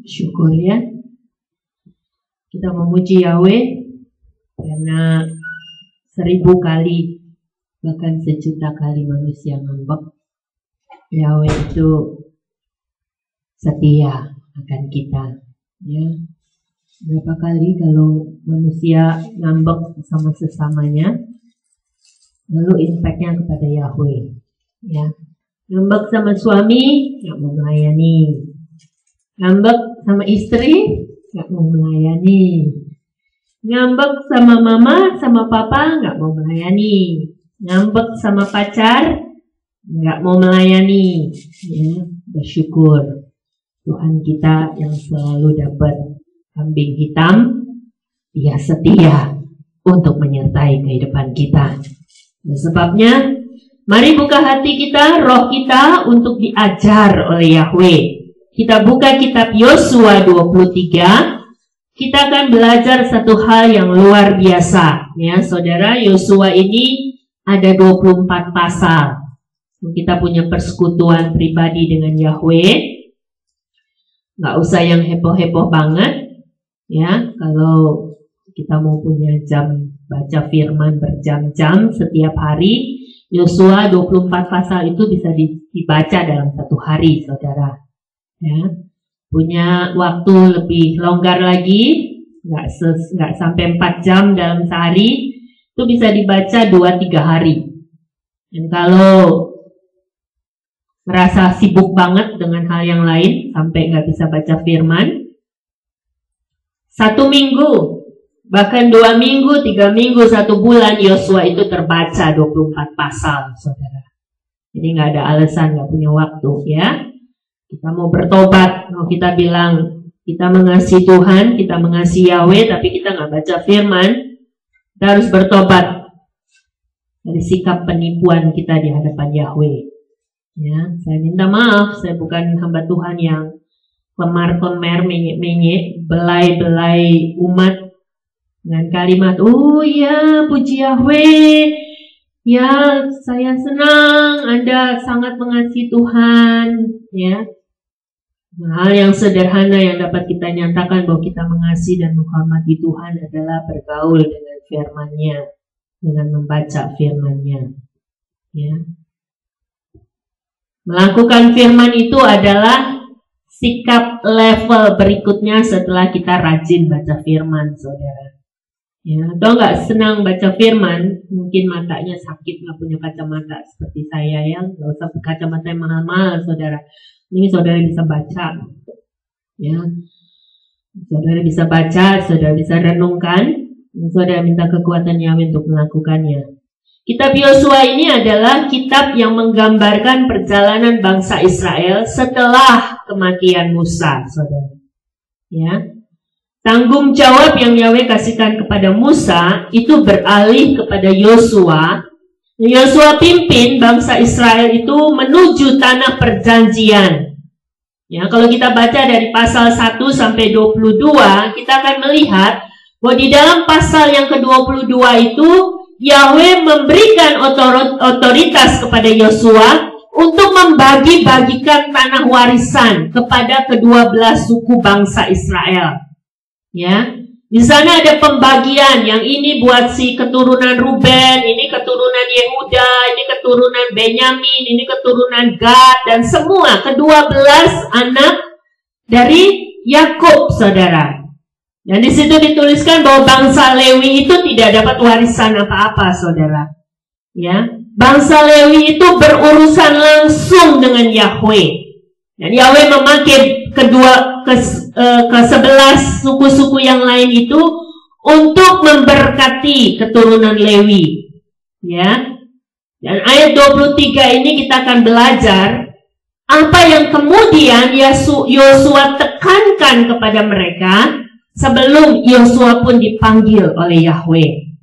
Syukur ya. Kita memuji Yahweh karena 1000 kali bahkan 1.000.000 kali manusia ngambek, Yahweh itu setia akan kita ya. Berapa kali kalau manusia ngambek sama sesamanya, lalu impactnya kepada Yahweh ya. Ngambek sama suami nggak mau melayani, ngambek sama istri nggak mau melayani, ngambek sama mama sama papa nggak mau melayani, ngambek sama pacar nggak mau melayani ya. Bersyukur Tuhan kita yang selalu dapat kambing hitam, Dia setia untuk menyertai kehidupan kita. Dan sebabnya mari buka hati kita, roh kita untuk diajar oleh Yahweh. Kita buka kitab Yosua 23. Kita akan belajar satu hal yang luar biasa ya saudara. Yosua ini ada 24 pasal. Kita punya persekutuan pribadi dengan Yahweh. Nggak usah yang heboh-heboh banget ya. Kalau kita mau punya jam baca firman berjam-jam setiap hari, Yosua 24 pasal itu bisa dibaca dalam satu hari saudara ya. Punya waktu lebih longgar lagi, nggak sampai 4 jam dalam sehari, itu bisa dibaca 2-3 hari. Dan kalau merasa sibuk banget dengan hal yang lain sampai nggak bisa baca firman, 1 minggu, bahkan 2 minggu, 3 minggu, 1 bulan, Yosua itu terbaca 24 pasal saudara. Jadi nggak ada alasan nggak punya waktu ya. Kita mau bertobat, kalau kita bilang kita mengasihi Tuhan, kita mengasihi Yahweh, tapi kita nggak baca firman, kita harus bertobat dari sikap penipuan kita di hadapan Yahweh. Ya, saya minta maaf, saya bukan hamba Tuhan yang kemar-kemer, menyek-menyek, belai-belai umat dengan kalimat, oh ya puji Yahweh, ya saya senang Anda sangat mengasihi Tuhan ya. Hal yang sederhana yang dapat kita nyatakan bahwa kita mengasihi dan menghormati Tuhan adalah bergaul dengan firman-Nya, dengan membaca firman-Nya ya. Melakukan firman itu adalah sikap level berikutnya setelah kita rajin baca firman saudara ya. Atau nggak senang baca firman, mungkin matanya sakit, nggak punya kacamata seperti saya ya, nggak usah kacamata yang mahal-mahal saudara. Ini saudara bisa baca ya, saudara bisa baca, saudara bisa renungkan, saudara minta kekuatan Yahweh untuk melakukannya. Kitab Yosua ini adalah kitab yang menggambarkan perjalanan bangsa Israel setelah kematian Musa saudara ya. Tanggung jawab yang Yahweh kasihkan kepada Musa itu beralih kepada Yosua. Yosua pimpin bangsa Israel itu menuju tanah perjanjian. Ya, kalau kita baca dari pasal 1 sampai 22, kita akan melihat bahwa di dalam pasal yang ke-22 itu Yahweh memberikan otoritas kepada Yosua untuk membagi-bagikan tanah warisan kepada ke-12 suku bangsa Israel. Ya. Di sana ada pembagian, yang ini buat si keturunan Ruben, ini keturunan Yehuda, ini keturunan Benyamin, ini keturunan Gad, dan semua ke-12 anak dari Yakub, saudara. Dan di situ dituliskan bahwa bangsa Lewi itu tidak dapat warisan apa-apa, saudara. Ya, bangsa Lewi itu berurusan langsung dengan Yahweh. Dan Yahweh memakai ke-11 suku-suku yang lain itu untuk memberkati keturunan Lewi. Ya. Dan ayat 23 ini kita akan belajar apa yang kemudian Yosua tekankan kepada mereka sebelum Yosua pun dipanggil oleh Yahweh.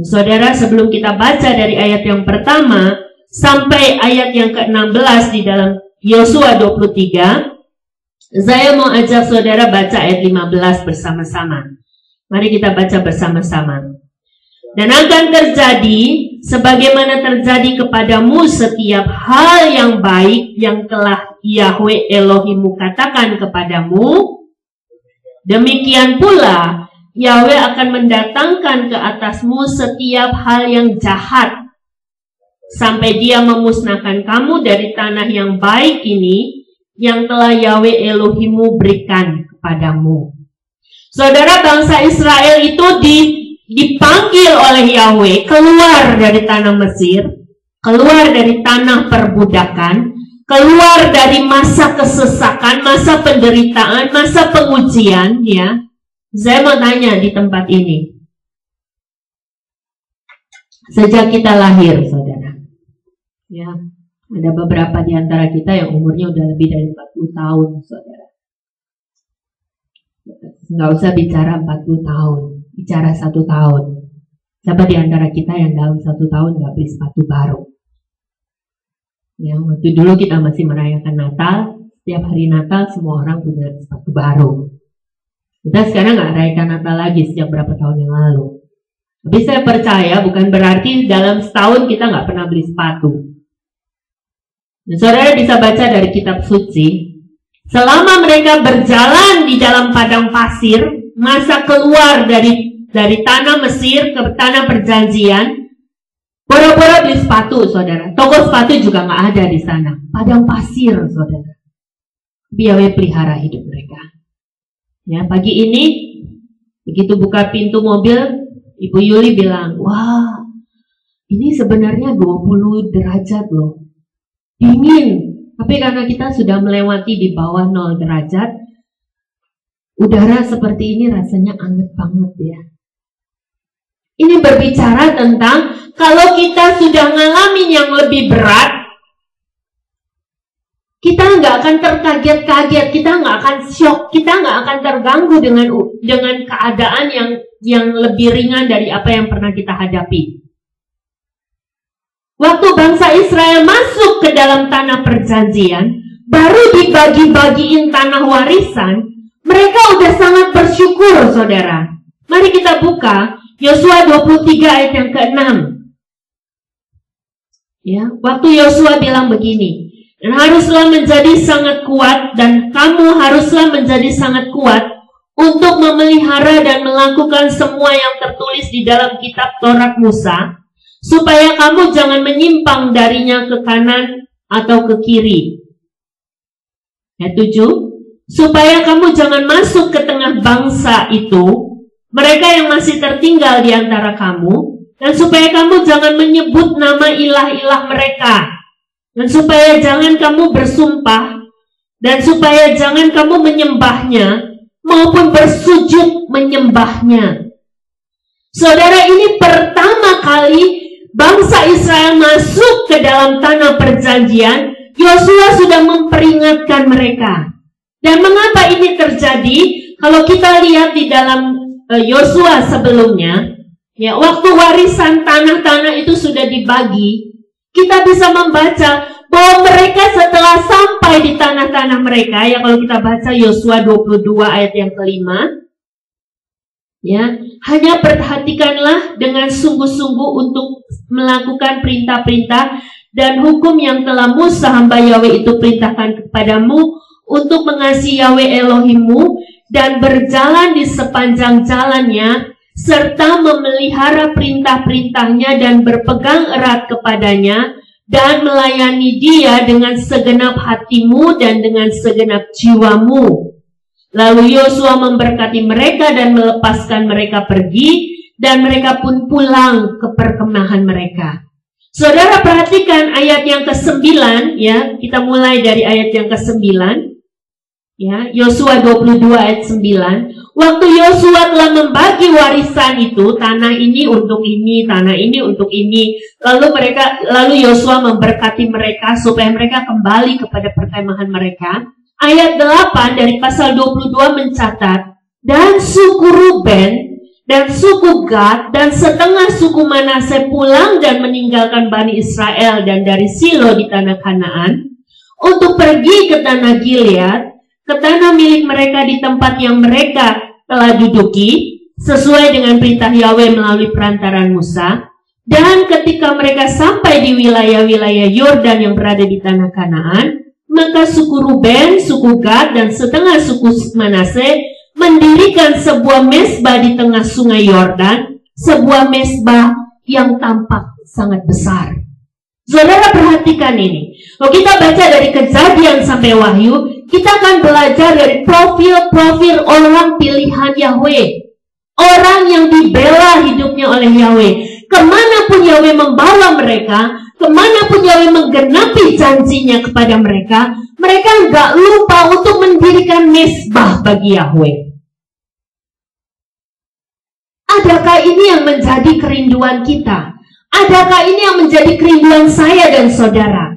Saudara, sebelum kita baca dari ayat yang pertama sampai ayat yang ke-16 di dalam Yosua 23, saya mau ajak saudara baca ayat 15 bersama-sama. Mari kita baca bersama-sama. Dan akan terjadi sebagaimana terjadi kepadamu setiap hal yang baik yang telah Yahweh Elohimmu katakan kepadamu, demikian pula Yahweh akan mendatangkan ke atasmu setiap hal yang jahat, sampai Dia memusnahkan kamu dari tanah yang baik ini, yang telah Yahweh Elohimmu berikan kepadamu. Saudara, bangsa Israel itu dipanggil oleh Yahweh keluar dari tanah Mesir, keluar dari tanah perbudakan, keluar dari masa kesesakan, masa penderitaan, masa pengujian, ya. Saya mau tanya di tempat ini, sejak kita lahir, saudara, ya, ada beberapa di antara kita yang umurnya udah lebih dari 40 tahun, saudara. Nggak usah bicara 40 tahun, bicara 1 tahun. Siapa di antara kita yang dalam 1 tahun nggak beli sepatu baru? Ya, waktu dulu kita masih merayakan Natal, setiap hari Natal semua orang punya sepatu baru. Kita sekarang nggak rayakan Natal lagi sejak berapa tahun yang lalu. Tapi saya percaya bukan berarti dalam setahun kita nggak pernah beli sepatu. Nah, saudara bisa baca dari kitab suci, selama mereka berjalan di dalam padang pasir, masa keluar dari tanah Mesir ke tanah perjanjian, boro-boro beli sepatu, saudara. Toko sepatu juga nggak ada di sana. Padang pasir, saudara. Yahweh pelihara hidup mereka. Ya, pagi ini begitu buka pintu mobil, Ibu Yuli bilang, wah, ini sebenarnya 20 derajat loh, dingin. Tapi karena kita sudah melewati di bawah 0 derajat, udara seperti ini rasanya anget banget ya. Ini berbicara tentang kalau kita sudah ngalamin yang lebih berat, kita nggak akan terkaget-kaget, kita nggak akan syok, kita nggak akan terganggu dengan keadaan yang lebih ringan dari apa yang pernah kita hadapi. Waktu bangsa Israel masuk ke dalam tanah perjanjian, baru dibagi-bagiin tanah warisan, mereka udah sangat bersyukur, saudara. Mari kita buka Yosua 23 ayat yang ke-6. Ya, waktu Yosua bilang begini, dan haruslah menjadi sangat kuat, dan kamu haruslah menjadi sangat kuat untuk memelihara dan melakukan semua yang tertulis di dalam kitab Taurat Musa, supaya kamu jangan menyimpang darinya ke kanan atau ke kiri. Ayat 7, supaya kamu jangan masuk ke tengah bangsa itu, mereka yang masih tertinggal di antara kamu, dan supaya kamu jangan menyebut nama ilah-ilah mereka, dan supaya jangan kamu bersumpah, dan supaya jangan kamu menyembahnya, maupun bersujud menyembahnya. Saudara, ini pertama kali bangsa Israel masuk ke dalam tanah perjanjian. Yosua sudah memperingatkan mereka. Dan mengapa ini terjadi? Kalau kita lihat di dalam Yosua sebelumnya, ya, waktu warisan tanah-tanah itu sudah dibagi, kita bisa membaca bahwa mereka setelah sampai di tanah-tanah mereka, ya, kalau kita baca Yosua 22 ayat yang ke-5, ya, hanya perhatikanlah dengan sungguh-sungguh untuk melakukan perintah-perintah dan hukum yang telah Musa hamba Yahweh itu perintahkan kepadamu, untuk mengasihi Yahweh Elohimmu dan berjalan di sepanjang jalannya, serta memelihara perintah-perintahnya dan berpegang erat kepadanya, dan melayani Dia dengan segenap hatimu dan dengan segenap jiwamu. Lalu Yosua memberkati mereka dan melepaskan mereka pergi, dan mereka pun pulang ke perkemahan mereka. Saudara, perhatikan ayat yang ke-9, ya, kita mulai dari ayat yang ke-9. Ya, Yosua 22 ayat 9. Waktu Yosua telah membagi warisan itu, tanah ini untuk ini, tanah ini untuk ini, lalu Yosua memberkati mereka supaya mereka kembali kepada perkemahan mereka. Ayat 8 dari pasal 22 mencatat, dan suku Ruben dan suku Gad dan setengah suku Manase pulang dan meninggalkan Bani Israel dan dari Silo di tanah Kanaan untuk pergi ke tanah Gilead, ke tanah milik mereka di tempat yang mereka telah duduki, sesuai dengan perintah Yahweh melalui perantaran Musa. Dan ketika mereka sampai di wilayah-wilayah Yordan yang berada di tanah Kanaan, maka suku Ruben, suku Gad, dan setengah suku Manase mendirikan sebuah mezbah di tengah sungai Yordan, sebuah mezbah yang tampak sangat besar. Saudara perhatikan ini. Kalau kita baca dari Kejadian sampai Wahyu, kita akan belajar dari profil-profil orang pilihan Yahweh. Orang yang dibela hidupnya oleh Yahweh. Kemanapun Yahweh membawa mereka, kemanapun Yahweh menggenapi janjinya kepada mereka, mereka nggak lupa untuk mendirikan mezbah bagi Yahweh. Adakah ini yang menjadi kerinduan kita? Adakah ini yang menjadi kerinduan saya dan saudara?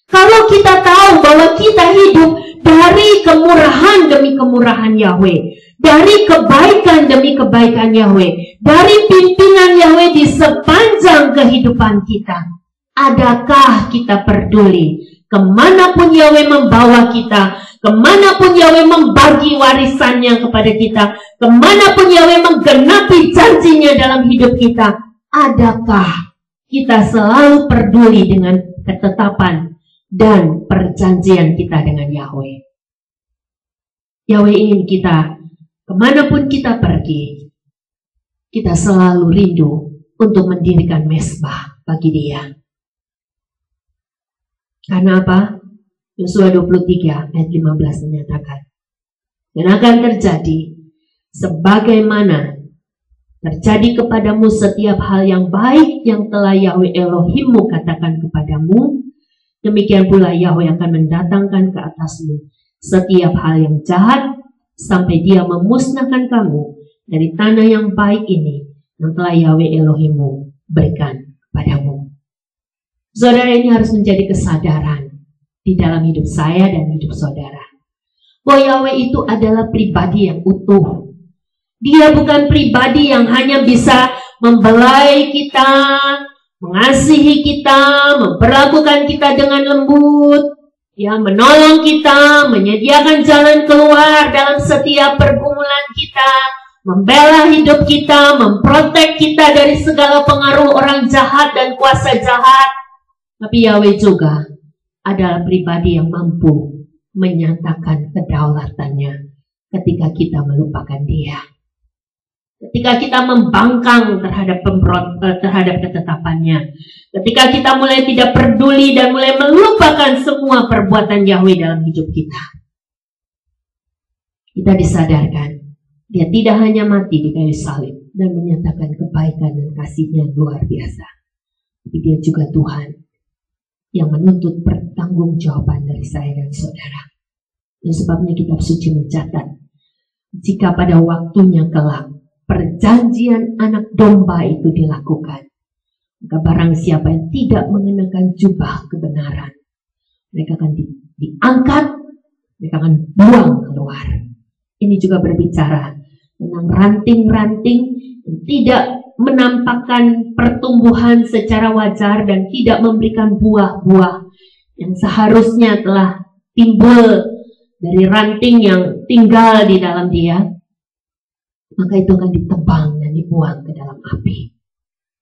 Kalau kita tahu bahwa kita hidup dari kemurahan demi kemurahan Yahweh, dari kebaikan demi kebaikan Yahweh, dari pimpinan Yahweh di sepanjang kehidupan kita, adakah kita peduli kemanapun Yahweh membawa kita, kemanapun Yahweh membagi warisannya kepada kita, kemanapun Yahweh menggenapi janjinya dalam hidup kita, adakah kita selalu peduli dengan ketetapan dan perjanjian kita dengan Yahweh? Yahweh ingin kita, kemanapun kita pergi, kita selalu rindu untuk mendirikan mezbah bagi Dia. Karena apa? Yosua 23 ayat 15 menyatakan, dan akan terjadi sebagaimana terjadi kepadamu setiap hal yang baik yang telah Yahweh Elohimmu katakan kepadamu, demikian pula Yahweh akan mendatangkan ke atasmu setiap hal yang jahat sampai Dia memusnahkan kamu dari tanah yang baik ini yang telah Yahweh Elohimmu berikan padamu. Saudara, ini harus menjadi kesadaran di dalam hidup saya dan hidup saudara, bahwa Yahweh itu adalah pribadi yang utuh. Dia bukan pribadi yang hanya bisa membelai kita, mengasihi kita, memperlakukan kita dengan lembut, ya, menolong kita, menyediakan jalan keluar dalam setiap pergumulan kita, membela hidup kita, memprotek kita dari segala pengaruh orang jahat dan kuasa jahat. Tapi Yahweh juga adalah pribadi yang mampu menyatakan kedaulatannya ketika kita melupakan Dia. Ketika kita membangkang terhadap ketetapannya. Ketika kita mulai tidak peduli dan mulai melupakan semua perbuatan Yahweh dalam hidup kita. Kita disadarkan, Dia tidak hanya mati di kayu salib dan menyatakan kebaikan dan kasih-Nya yang luar biasa. Tapi Dia juga Tuhan yang menuntut pertanggungjawaban dari saya dan saudara. Dan sebabnya kitab suci mencatat, jika pada waktunya kelak perjanjian anak domba itu dilakukan, maka barang siapa yang tidak mengenakan jubah kebenaran, mereka akan diangkat, mereka akan buang keluar. Ini juga berbicara tentang ranting-ranting yang tidak menampakkan pertumbuhan secara wajar dan tidak memberikan buah-buah yang seharusnya telah timbul dari ranting yang tinggal di dalam dia, maka itu akan ditebang dan dibuang ke dalam api.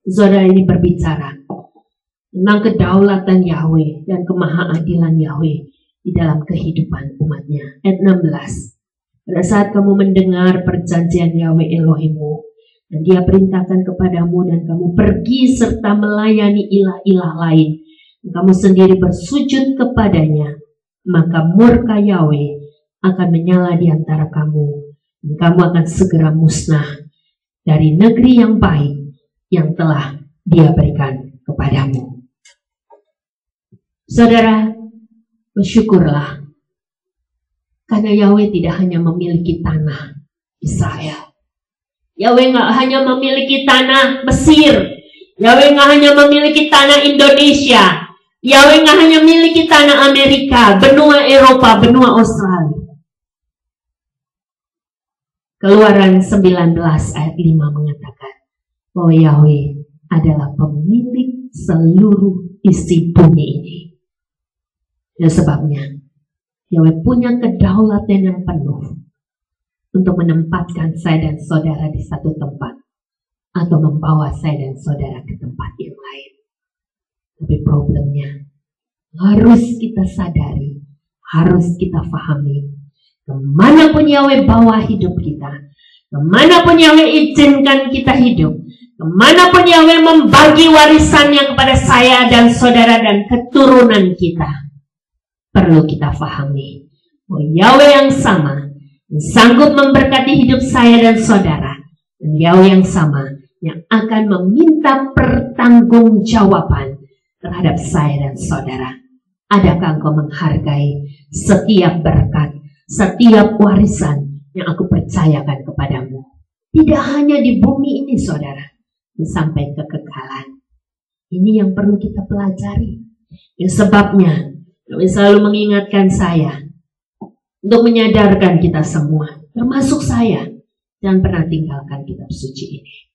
Saudara, ini berbicara tentang kedaulatan Yahweh dan kemahaadilan Yahweh di dalam kehidupan umatnya. Ayat 16, pada saat kamu mendengar perjanjian Yahweh Elohimmu dan Dia perintahkan kepadamu dan kamu pergi serta melayani ilah-ilah lain, dan kamu sendiri bersujud kepadanya, maka murka Yahweh akan menyala di antara kamu, dan kamu akan segera musnah dari negeri yang baik yang telah Dia berikan kepadamu. Saudara, bersyukurlah karena Yahweh tidak hanya memiliki tanah Israel. Yahweh nggak hanya memiliki tanah Mesir. Yahweh nggak hanya memiliki tanah Indonesia. Yahweh nggak hanya memiliki tanah Amerika, benua Eropa, benua Australia. Keluaran 19 ayat 5 mengatakan bahwa Yahweh adalah pemilik seluruh isi bumi ini. Dan sebabnya Yahweh punya kedaulatan yang penuh untuk menempatkan saya dan saudara di satu tempat atau membawa saya dan saudara ke tempat yang lain. Tapi problemnya harus kita sadari, harus kita pahami, kemanapun Yahweh bawa hidup kita, kemanapun Yahweh izinkan kita hidup, kemanapun Yahweh membagi warisannya kepada saya dan saudara dan keturunan kita, perlu kita pahami bahwa Yahweh yang sama sanggup memberkati hidup saya dan saudara, dan Yahweh yang sama yang akan meminta pertanggungjawaban terhadap saya dan saudara. Adakah engkau menghargai setiap berkat, setiap warisan yang aku percayakan kepadamu? Tidak hanya di bumi ini, saudara, sampai kekekalan. Ini yang perlu kita pelajari. Yang sebabnya Yahweh selalu mengingatkan saya untuk menyadarkan kita semua, termasuk saya, jangan pernah tinggalkan kitab suci ini.